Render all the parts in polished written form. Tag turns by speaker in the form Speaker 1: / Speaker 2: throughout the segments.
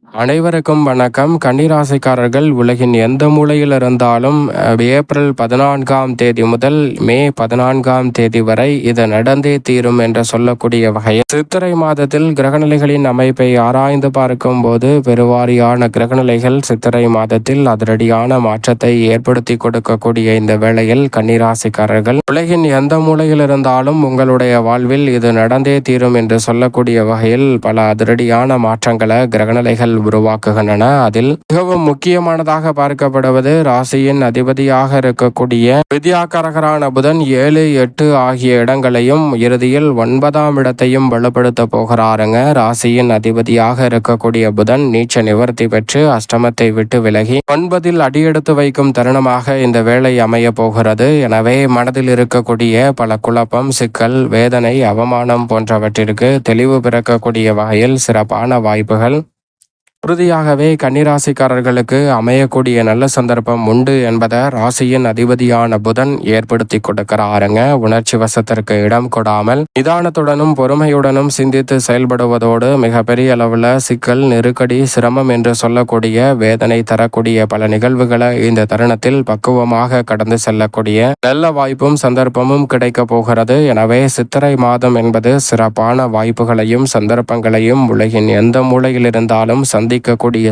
Speaker 1: அனைவருக்கும் வணக்கம். கன்னிராசிக்காரர்கள் உலகின் எந்த மூலையில் இருந்தாலும் ஏப்ரல் 14ஆம் தேதி முதல் மே 14ஆம் தேதி வரை இது நடந்தே தீரும் என்று சொல்லக்கூடிய வகையில் சித்திரை மாதத்தில் கிரகநிலைகளின் அமைப்பை ஆராய்ந்து பார்க்கும் போது பெருவாரியான கிரகநிலைகள் சித்திரை மாதத்தில் அதிரடியான மாற்றத்தை ஏற்படுத்தி கொடுக்கக்கூடிய இந்த வேளையில் கன்னிராசிக்காரர்கள் உலகின் எந்த மூலையில் இருந்தாலும் உங்களுடைய வாழ்வில் இது நடந்தே தீரும் என்று சொல்லக்கூடிய வகையில் பல அதிரடியான மாற்றங்களை கிரகநிலைகள் உருவாக்குகின்றன. அதில் மிகவும் முக்கியமானதாக பார்க்கப்படுவது ராசியின் அதிபதியாக இருக்கக்கூடிய வித்யாகாரகரான புதன் 7, 8 ஆகிய இடங்களையும் இறுதியில் 9ஆம் இடத்தையும் பலப்படுத்த போகிறாருங்க. ராசியின் அதிபதியாக இருக்கக்கூடிய புதன் நீச்ச நிவர்த்தி பெற்று அஷ்டமத்தை விட்டு விலகி 9இல் அடியெடுத்து வைக்கும் தருணமாக இந்த வேளை அமைய போகிறது. எனவே மனதில் இருக்கக்கூடிய பல குழப்பம், சிக்கல், வேதனை, அவமானம் போன்றவற்றிற்கு தெளிவு பிறக்கக்கூடிய வகையில் சிறப்பான வாய்ப்புகள் உறுதியாகவே கன்னிராசிக்காரர்களுக்கு அமையக்கூடிய நல்ல சந்தர்ப்பம் உண்டு என்பதை ராசியின் அதிபதியான புதன் ஏற்படுத்தி கொடுக்கிறாருங்க. உணர்ச்சி வசத்திற்கு இடம் கொடாமல் நிதானத்துடனும் பொறுமையுடனும் சிந்தித்து செயல்படுவதோடு மிகப்பெரிய அளவில் சிக்கல், நெருக்கடி, சிரமம் என்று சொல்லக்கூடிய வேதனை தரக்கூடிய பல நிகழ்வுகளை இந்த தருணத்தில் பக்குவமாக கடந்து செல்லக்கூடிய நல்ல வாய்ப்பும் சந்தர்ப்பமும் கிடைக்க போகிறது. எனவே சித்திரை மாதம் என்பது சிறப்பான வாய்ப்புகளையும் சந்தர்ப்பங்களையும் உலகின் எந்த மூலையில் இருந்தாலும் சந்திக்கக்கூடிய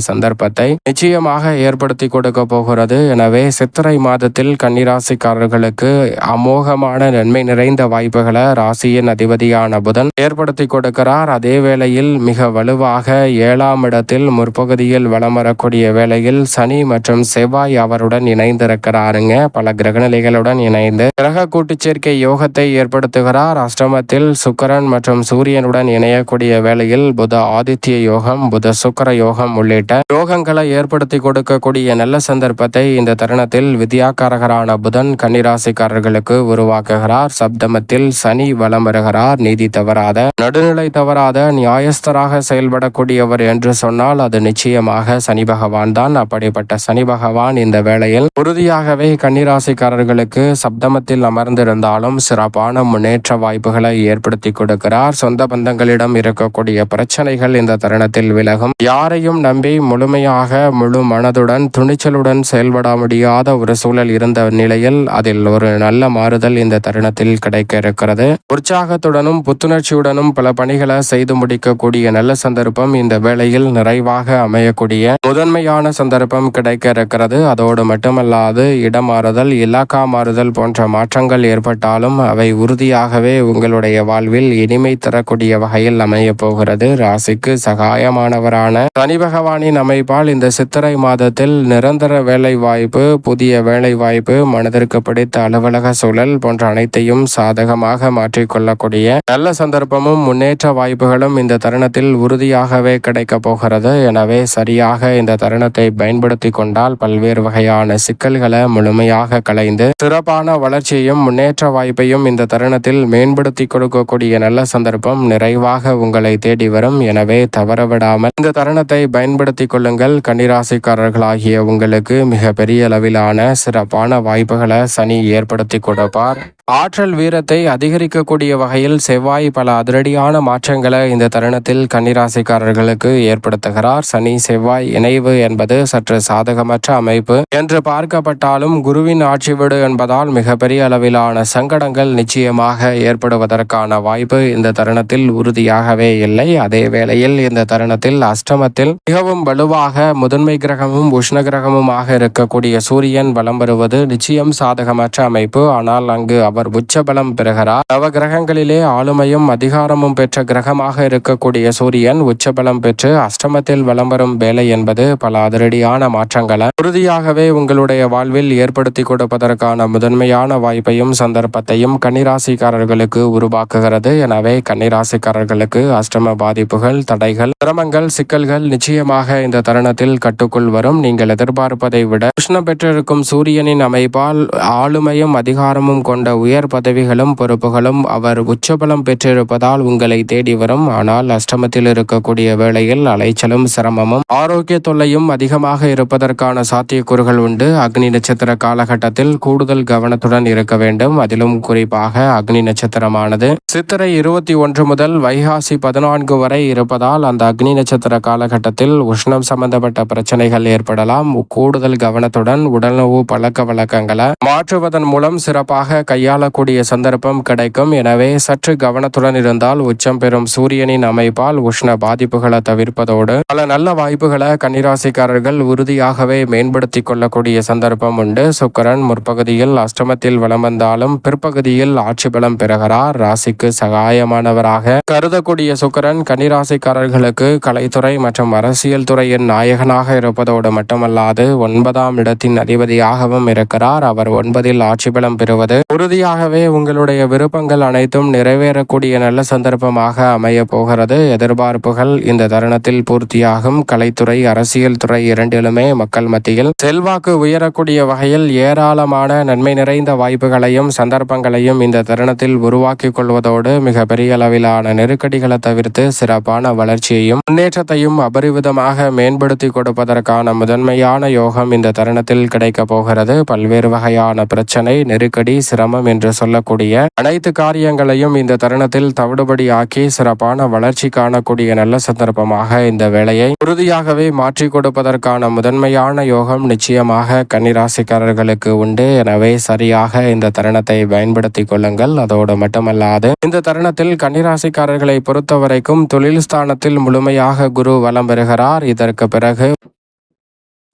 Speaker 1: சந்தர்ப்பத்தை நிச்சயமாக ஏற்படுத்தி கொடுக்க போகிறது. எனவே சித்திரை மாதத்தில் கன்னிராசிக்காரர்களுக்கு அமோகமான நன்மை நிறைந்த வாய்ப்புகளை ராசியின் அதிபதியான புதன் ஏற்படுத்தி கொடுக்கிறார். அதே வேளையில் மிக வலுவாக 7ஆம் இடத்தில் முற்பகுதியில் வலம் வரக்கூடிய வேளையில் சனி மற்றும் செவ்வாய் அவருடன் இணைந்திருக்கிறாருங்க. பல கிரகநிலைகளுடன் இணைந்து கிரக கூட்டுச்சேர்க்கை யோகத்தை ஏற்படுத்துகிறார். அஷ்டமத்தில் சுக்கிரன் மற்றும் சூரியனுடன் இணையக்கூடிய வேளையில் புத ஆதித்ய யோகம், புத சுக்கிர யோகம் உள்ளிட்ட யோகங்களை ஏற்படுத்தி கொடுக்கக்கூடிய நல்ல சந்தர்ப்பத்தை இந்த தருணத்தில் வித்யாகாரகரான புதன் கன்னிராசிக்காரர்களுக்கு உருவாக்குகிறார். சப்தமத்தில் சனி வலம் வருகிறார். நீதி தவறாத, நடுநிலை தவறாத, நியாயஸ்தராக செயல்படக்கூடியவர் என்று சொன்னால் அது நிச்சயமாக சனி பகவான் தான். அப்படிப்பட்ட சனி பகவான் இந்த வேளையில் உறுதியாகவே கன்னிராசிக்காரர்களுக்கு சப்தமத்தில் அமர்ந்திருந்தாலும் சிறப்பான முன்னேற்ற வாய்ப்புகளை ஏற்படுத்தி கொடுக்கிறார். சொந்த பந்தங்களிடம் இருக்கக்கூடிய பிரச்சனைகள் இந்த தருணத்தில் விலகும். யாரையும் நம்பி முழுமையாக முழு மனதுடன் துணிச்சலுடன் செயல்பட முடியாத ஒரு சூழல் இருந்த நிலையில் அதில் ஒரு நல்ல மாறுதல் இந்த தருணத்தில் கிடைக்க இருக்கிறது. உற்சாகத்துடனும் புத்துணர்ச்சியுடனும் பல பணிகளை செய்து முடிக்கக்கூடிய நல்ல சந்தர்ப்பம் இந்த வேளையில் நிறைவாக அமையக்கூடிய முதன்மையான சந்தர்ப்பம் கிடைக்க இருக்கிறது. அதோடு மட்டுமல்லாது இடமாறுதல், இலாக்கா மாறுதல் போன்ற மாற்றங்கள் ஏற்பட்டாலும் அவை உறுதியாகவே உங்களுடைய வாழ்வில் இனிமை தரக்கூடிய வகையில் அமைய போகிறது. ராசிக்கு சகாயமானவரான சனி பகவானின் அமைப்பால் இந்த சித்திரை மாதத்தில் நிரந்தர வேலை வாய்ப்பு, புதிய வேலை வாய்ப்பு, மனதிற்கு பிடித்த அலுவலக சூழல் போன்ற அனைத்தையும் சாதகமாக மாற்றிக்கொள்ளக்கூடிய நல்ல சந்தர்ப்பமும் முன்னேற்ற வாய்ப்புகளும் இந்த தருணத்தில் உறுதியாகவே கிடைக்க போகிறது. எனவே சரியாக இந்த தருணத்தை பயன்படுத்தி கொண்டால் பல்வேறு வகையான சிக்கல்களை முழுமையாக களைந்து சிறப்பான வளர்ச்சியையும் முன்னேற்ற வாய்ப்பையும் இந்த தருணத்தில் மேம்படுத்தி கொடுக்கக்கூடிய நல்ல சந்தர்ப்பம் நிறைவாக உங்களை தேடி வரும். எனவே தவறவிடாமல் இந்த தருணத்தை பயன்படுத்திக் கொள்ளுங்கள். கன்னிராசிக்காரர்களாகிய உங்களுக்கு மிக பெரிய அளவிலான சிறப்பான வாய்ப்புகளை சனி ஏற்படுத்தி கொடுப்பார். ஆற்றல் வீரத்தை அதிகரிக்கக்கூடிய வகையில் செவ்வாய் பல அதிரடியான மாற்றங்களை இந்த தருணத்தில் கன்னிராசிக்காரர்களுக்கு ஏற்படுத்துகிறார். சனி செவ்வாய் இணைவு என்பது சற்று சாதகமற்ற அமைப்பு என்று பார்க்கப்பட்டாலும் குருவின் ஆட்சி வீடு என்பதால் மிகப்பெரிய அளவிலான சங்கடங்கள் நிச்சயமாக ஏற்படுவதற்கான வாய்ப்பு இந்த தருணத்தில் உறுதியாகவே இல்லை. அதே வேளையில் இந்த தருணத்தில் அஷ்டமத்தில் மிகவும் வலுவாக முதன்மை கிரகமும் உஷ்ண கிரகமுமாக இருக்கக்கூடிய சூரியன் வலம் வருவது நிச்சயம் சாதகமற்ற அமைப்பு. ஆனால் அங்கு அவர் உச்சபலம் பெறுகிறார். நவ கிரகங்களிலே ஆளுமையும் அதிகாரமும் பெற்ற கிரகமாக இருக்கக்கூடிய சூரியன் உச்சபலம் பெற்று அஷ்டமத்தில் வலம் வரும் வேலை என்பது பல அதிரடியான மாற்றங்களை உறுதியாகவே உங்களுடைய வாழ்வில் ஏற்படுத்தி கொடுப்பதற்கான முதன்மையான வாய்ப்பையும் சந்தர்ப்பத்தையும் கன்னிராசிக்காரர்களுக்கு உருவாக்குகிறது. எனவே கன்னிராசிக்காரர்களுக்கு அஷ்டம பாதிப்புகள், தடைகள், சிரமங்கள், சிக்கல்கள் நிச்சயமாக இந்த தருணத்தில் கட்டுக்குள் வரும். நீங்கள் எதிர்பார்ப்பதை விட உஷ்ணம் பெற்றிருக்கும் சூரியனின் அமைப்பால் ஆளுமையும் அதிகாரமும் கொண்ட உயர் பதவிகளும் பொறுப்புகளும் அவர் உச்சபலம் பெற்றிருப்பதால் உங்களை தேடி வரும். ஆனால் அஷ்டமத்தில் இருக்கக்கூடிய வேளையில் அலைச்சலும் சிரமமும் ஆரோக்கிய தொல்லையும் அதிகமாக இருப்பதற்கான சாத்தியக்கூறுகள் உண்டு. அக்னி நட்சத்திர காலகட்டத்தில் கூடுதல் கவனத்துடன் இருக்க வேண்டும். அதிலும் குறிப்பாக அக்னி நட்சத்திரமானது சித்திரை 21 முதல் வைகாசி 14 வரை இருப்பதால் அந்த அக்னி நட்சத்திர காலகட்ட காலகட்டத்தில் உஷ்ணம் சம்பந்தப்பட்ட பிரச்சனைகள் ஏற்படலாம். கூடுதல் கவனத்துடன் உடலுணவு பழக்க வழக்கங்களை மாற்றுவதன் மூலம் சிறப்பாக கையாளக்கூடிய சந்தர்ப்பம் கிடைக்கும். எனவே சற்று கவனத்துடன் இருந்தால் உச்சம் பெறும் சூரியனின் அமைப்பால் உஷ்ண பாதிப்புகளை தவிர்ப்பதோடு பல நல்ல வாய்ப்புகளை கன்னிராசிக்காரர்கள் உறுதியாகவே மேம்படுத்தி கொள்ளக்கூடிய சந்தர்ப்பம் உண்டு. சுக்கிரன் முற்பகுதியில் அஷ்டமத்தில் வலம் வந்தாலும் பிற்பகுதியில் ஆட்சி பலம் பெறுகிறார். ராசிக்கு சகாயமானவராக கருதக்கூடிய சுக்கிரன் கன்னிராசிக்காரர்களுக்கு கலைத்துறை மற்றும் அரசியல் துறையின் நாயகனாக இருப்பதோடு மட்டுமல்லாது 9ஆம் இடத்தின் அதிபதியாகவும் இருக்கிறார். அவர் 9இல் ஆட்சி பலம் பெறுவது உறுதியாகவே உங்களுடைய விருப்பங்கள் அனைத்தும் நிறைவேறக்கூடிய நல்ல சந்தர்ப்பமாக அமைய போகிறது. எதிர்பார்ப்புகள் இந்த தருணத்தில் பூர்த்தியாகும். கலைத்துறை அரசியல் துறை இரண்டிலுமே மக்கள் மத்தியில் செல்வாக்கு உயரக்கூடிய வகையில் ஏராளமான நன்மை நிறைந்த வாய்ப்புகளையும் சந்தர்ப்பங்களையும் இந்த தருணத்தில் உருவாக்கி கொள்வதோடு மிக பெரிய அளவிலான நெருக்கடிகளை தவிர்த்து சிறப்பான வளர்ச்சியையும் முன்னேற்றத்தையும் அபரிவிதமாக மேம்படுத்தி கொடுப்பதற்கான முதன்மையான யோகம் இந்த தருணத்தில் கிடைக்க போகிறது. பல்வேறு வகையான பிரச்சனை, நெருக்கடி, சிரமம் என்று சொல்லக்கூடிய அனைத்து காரியங்களையும் இந்த தருணத்தில் தவிடுபடியாக்கி சிறப்பான வளர்ச்சி காணக்கூடிய நல்ல சந்தர்ப்பமாக இந்த வேளையை உறுதியாகவே மாற்றி கொடுப்பதற்கான முதன்மையான யோகம் நிச்சயமாக கன்னிராசிக்காரர்களுக்கு உண்டு. எனவே சரியாக இந்த தருணத்தை பயன்படுத்திக் கொள்ளுங்கள். அதோடு மட்டுமல்லாது இந்த தருணத்தில் கன்னிராசிக்காரர்களை பொறுத்தவரைக்கும் தொழில் ஸ்தானத்தில் முழுமையாக குரு வலம் பெறுகிறார். இதற்கு பிறகு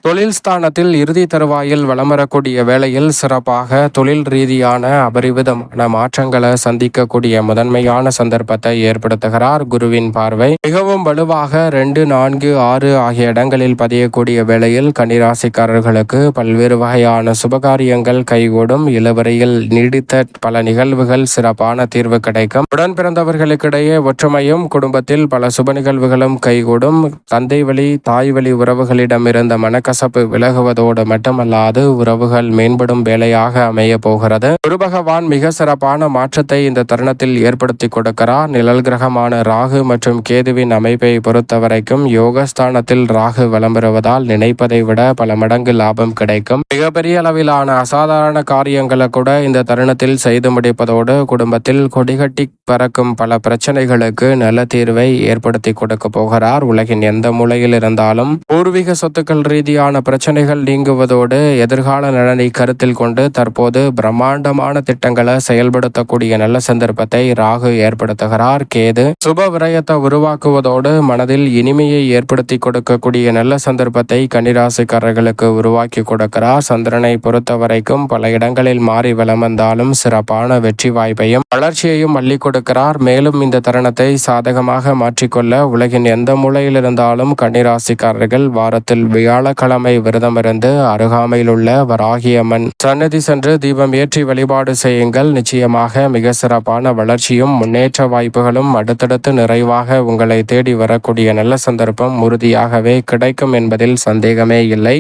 Speaker 1: தொழில் ஸ்தானத்தில் இறுதி தருவாயில் வலம் வரக்கூடிய வேளையில் சிறப்பாக தொழில் ரீதியான அபரிவிதமான மாற்றங்களை சந்திக்கக்கூடிய முதன்மையான சந்தர்ப்பத்தை ஏற்படுத்துகிறார். குருவின் பார்வை மிகவும் வலுவாக 2, 4, 6 ஆகிய இடங்களில் பதியக்கூடிய வேளையில் கன்னிராசிக்காரர்களுக்கு பல்வேறு வகையான சுபகாரியங்கள் கைகூடும். இளவரையில் நீடித்த பல நிகழ்வுகள் சிறப்பான தீர்வு கிடைக்கும். உடன் பிறந்தவர்களுக்கிடையே ஒற்றுமையும் குடும்பத்தில் பல சுப நிகழ்வுகளும் கைகூடும். தந்தை வழி தாய் வழி உறவுகளிடம் இருந்த கசப்பு விலகுவதோடு மட்டுமல்லாது உறவுகள் மேம்படும் வேலையாக அமைய போகிறது. குரு பகவான் மிக சிறப்பான மாற்றத்தை இந்த தருணத்தில் ஏற்படுத்தி கொடுக்கிறார். நிழல் கிரகமான ராகு மற்றும் கேதுவின் அமைப்பை பொறுத்தவரைக்கும் யோகஸ்தானத்தில் ராகு வலம் பெறுவதால் நினைப்பதை விட பல மடங்கு லாபம் கிடைக்கும். மிகப்பெரிய அளவிலான அசாதாரண காரியங்களை கூட இந்த தருணத்தில் செய்து முடிப்பதோடு குடும்பத்தில் கொடிகட்டி பறக்கும் பல பிரச்சனைகளுக்கு நல்ல தீர்வை ஏற்படுத்தி கொடுக்க போகிறார். உலகின் எந்த மூலையில் இருந்தாலும் பூர்வீக சொத்துக்கள் ரீதியாக பிரச்சனைகள் நீங்குவதோடு எதிர்கால நலனை கருத்தில் கொண்டு தற்போது பிரம்மாண்டமான திட்டங்களை செயல்படுத்தக்கூடிய நல்ல சந்தர்ப்பத்தை ராகு ஏற்படுத்துகிறார். கேது சுப விரயத்தை உருவாக்குவதோடு மனதில் இனிமையை ஏற்படுத்தி கொடுக்கக்கூடிய நல்ல சந்தர்ப்பத்தை கன்னிராசிக்காரர்களுக்கு உருவாக்கி கொடுக்கிறார். சந்திரனை பொறுத்தவரைக்கும் பல இடங்களில் மாறி வலம் வந்தாலும் சிறப்பான வெற்றி வாய்ப்பையும் வளர்ச்சியையும் அள்ளி கொடுக்கிறார். மேலும் இந்த தருணத்தை சாதகமாக மாற்றிக்கொள்ள உலகின் எந்த மூலையில் இருந்தாலும் கன்னிராசிக்காரர்கள் வாரத்தில் வியாழக்கிழமை விரதமிருந்து அருகாமையில் உள்ள வராகியம்மன் சன்னதி சென்று தீபம் ஏற்றி வழிபாடு செய்யுங்கள். நிச்சயமாக மிக சிறப்பான வளர்ச்சியும் முன்னேற்ற வாய்ப்புகளும் அடுத்தடுத்து நிறைவாக உங்களை தேடி வரக்கூடிய நல்ல சந்தர்ப்பம் உறுதியாகவே கிடைக்கும் என்பதில் சந்தேகமே இல்லை.